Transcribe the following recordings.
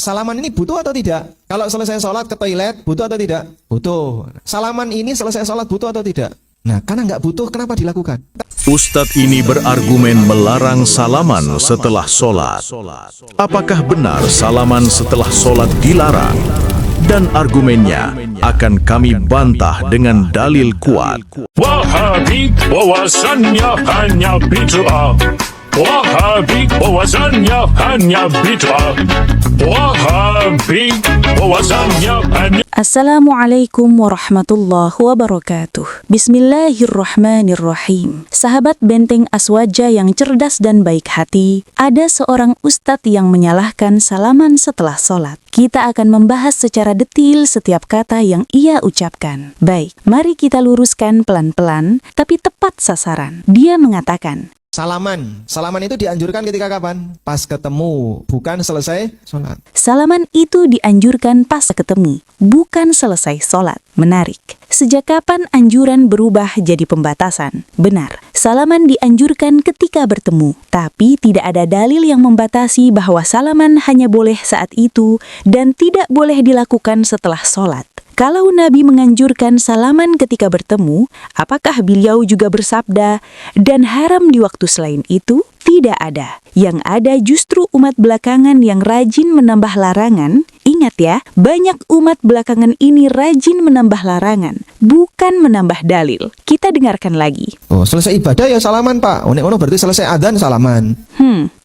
salaman ini butuh atau tidak? Kalau selesai sholat ke toilet, butuh atau tidak? Butuh. Salaman ini selesai sholat butuh atau tidak? Nah, karena nggak butuh, kenapa dilakukan? Ustadz ini berargumen melarang salaman setelah sholat. Apakah benar salaman setelah sholat dilarang? Dan argumennya akan kami bantah dengan dalil kuat. Wahabi bahwasannya hanya bid'ah. Wahabi bahwasannya hanya bid'ah. Wahabi bahwasannya hanya. Assalamualaikum warahmatullahi wabarakatuh. Bismillahirrahmanirrahim. Sahabat benteng Aswaja yang cerdas dan baik hati, ada seorang ustadz yang menyalahkan salaman setelah sholat. Kita akan membahas secara detail setiap kata yang ia ucapkan. Baik, mari kita luruskan pelan-pelan, tapi tepat sasaran. Dia mengatakan, Salaman itu dianjurkan ketika kapan? Pas ketemu, bukan selesai sholat. salaman itu dianjurkan pas ketemu, bukan selesai sholat. Menarik. Sejak kapan anjuran berubah jadi pembatasan? Benar, salaman dianjurkan ketika bertemu, tapi tidak ada dalil yang membatasi bahwa salaman hanya boleh saat itu dan tidak boleh dilakukan setelah sholat. Kalau Nabi menganjurkan salaman ketika bertemu, apakah beliau juga bersabda, dan haram di waktu selain itu? Tidak ada. Yang ada justru umat belakangan yang rajin menambah larangan. Ingat ya, banyak umat belakangan ini rajin menambah larangan, bukan menambah dalil. Kita dengarkan lagi. Oh, selesai ibadah ya salaman, Pak. Ono berarti selesai adzan salaman.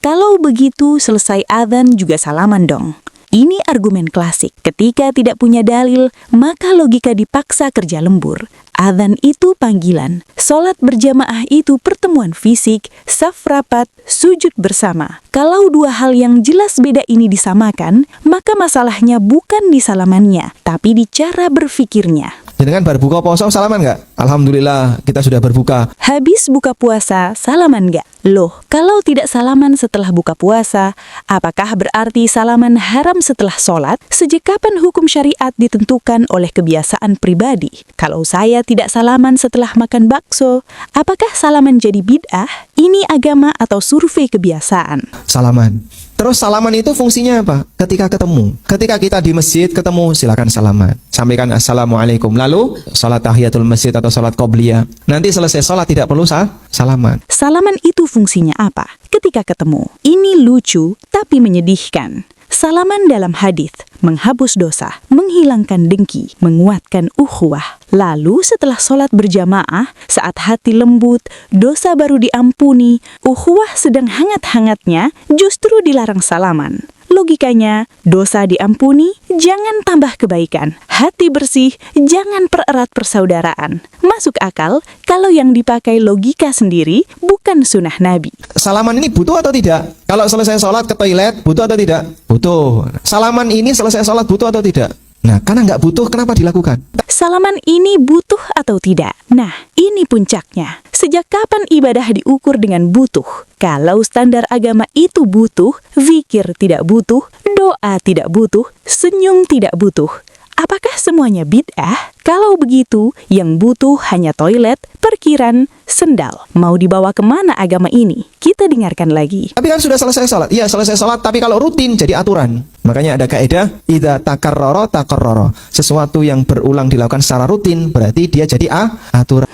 Kalau begitu selesai adzan juga salaman dong. Ini argumen klasik. Ketika tidak punya dalil, maka logika dipaksa kerja lembur. Adzan itu panggilan, sholat berjamaah itu pertemuan fisik, saf rapat, sujud bersama. Kalau dua hal yang jelas beda ini disamakan, maka masalahnya bukan di salamannya, tapi di cara berfikirnya. Jenengan baru buka puasa salaman nggak? Alhamdulillah kita sudah berbuka. Habis buka puasa, salaman nggak? Loh, kalau tidak salaman setelah buka puasa, apakah berarti salaman haram setelah sholat? Sejak kapan hukum syariat ditentukan oleh kebiasaan pribadi? Kalau saya tidak salaman setelah makan bakso, apakah salaman jadi bid'ah? Ini agama atau survei kebiasaan? Salaman. Terus salaman itu fungsinya apa? Ketika ketemu. Ketika kita di masjid ketemu, silakan salaman. Sampaikan assalamualaikum. Lalu salat tahiyatul masjid atau salat qobliyah. Nanti selesai salat tidak perlu salaman. Salaman itu fungsinya apa? Ketika ketemu. Ini lucu tapi menyedihkan. Salaman dalam hadis menghapus dosa, menghilangkan dengki, menguatkan ukhuwah. Lalu setelah sholat berjamaah, saat hati lembut, dosa baru diampuni, ukhuwah sedang hangat-hangatnya, justru dilarang salaman. Logikanya, dosa diampuni, jangan tambah kebaikan. Hati bersih, jangan pererat persaudaraan. Masuk akal kalau yang dipakai logika sendiri, bukan sunnah Nabi. Salaman ini butuh atau tidak? Kalau selesai sholat ke toilet, butuh atau tidak? Butuh. Salaman ini selesai sholat butuh atau tidak? Nah, karena nggak butuh, kenapa dilakukan? Salaman ini butuh atau tidak? Nah, ini puncaknya. Sejak kapan ibadah diukur dengan butuh? Kalau standar agama itu butuh, zikir tidak butuh, doa tidak butuh, senyum tidak butuh. Apakah semuanya bid'ah? Kalau begitu, yang butuh hanya toilet, parkiran, sendal. Mau dibawa kemana agama ini? Kita dengarkan lagi. Tapi kan sudah selesai sholat. Iya, selesai sholat, tapi kalau rutin jadi aturan. Makanya ada kaidah, idza takarrara takarrara. Sesuatu yang berulang dilakukan secara rutin, berarti dia jadi aturan.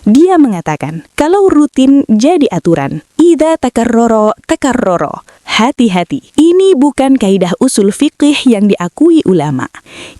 Dia mengatakan, kalau rutin jadi aturan. Idza takarrara takarrara. Hati-hati, ini bukan kaidah usul fikih yang diakui ulama.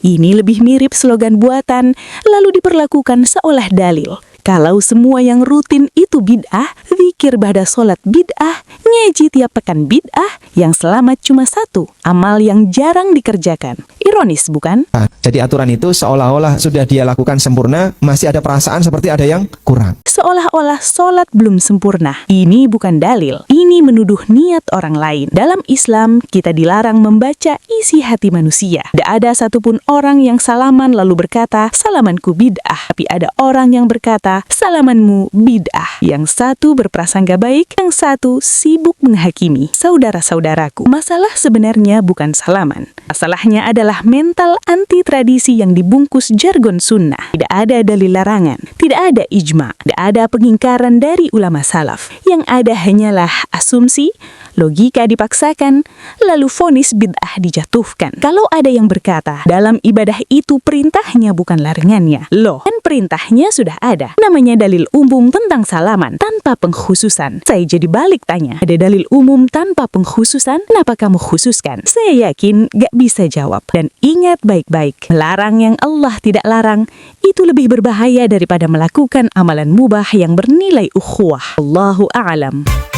Ini lebih mirip slogan buatan, lalu diperlakukan seolah dalil. Kalau semua yang rutin itu bid'ah, zikir ba'da sholat bid'ah, ngaji tiap pekan bid'ah, yang selamat cuma satu, amal yang jarang dikerjakan. Ironis bukan? Jadi aturan itu seolah-olah sudah dia lakukan sempurna, masih ada perasaan seperti ada yang kurang. Seolah-olah sholat belum sempurna. Ini bukan dalil. Ini menuduh niat orang lain. Dalam Islam, kita dilarang membaca isi hati manusia. Tidak ada satupun orang yang salaman lalu berkata, salamanku bid'ah. Tapi ada orang yang berkata, ternyata salamanmu bid'ah. Yang satu berprasangka baik, yang satu sibuk menghakimi. Saudara-saudaraku, masalah sebenarnya bukan salaman. Masalahnya adalah mental anti tradisi yang dibungkus jargon sunnah. Tidak ada dalil larangan, tidak ada ijma, tidak ada pengingkaran dari ulama salaf. Yang ada hanyalah asumsi, logika dipaksakan, lalu vonis bid'ah dijatuhkan. Kalau ada yang berkata, dalam ibadah itu perintahnya bukan larangannya. Loh, kan perintahnya sudah ada. Namanya dalil umum tentang salaman tanpa pengkhususan. Saya jadi balik tanya, ada dalil umum tanpa pengkhususan? Kenapa kamu khususkan? Saya yakin gak bisa jawab. Dan ingat baik-baik, melarang yang Allah tidak larang, itu lebih berbahaya daripada melakukan amalan mubah yang bernilai ukhuwah. Allahu a'lam.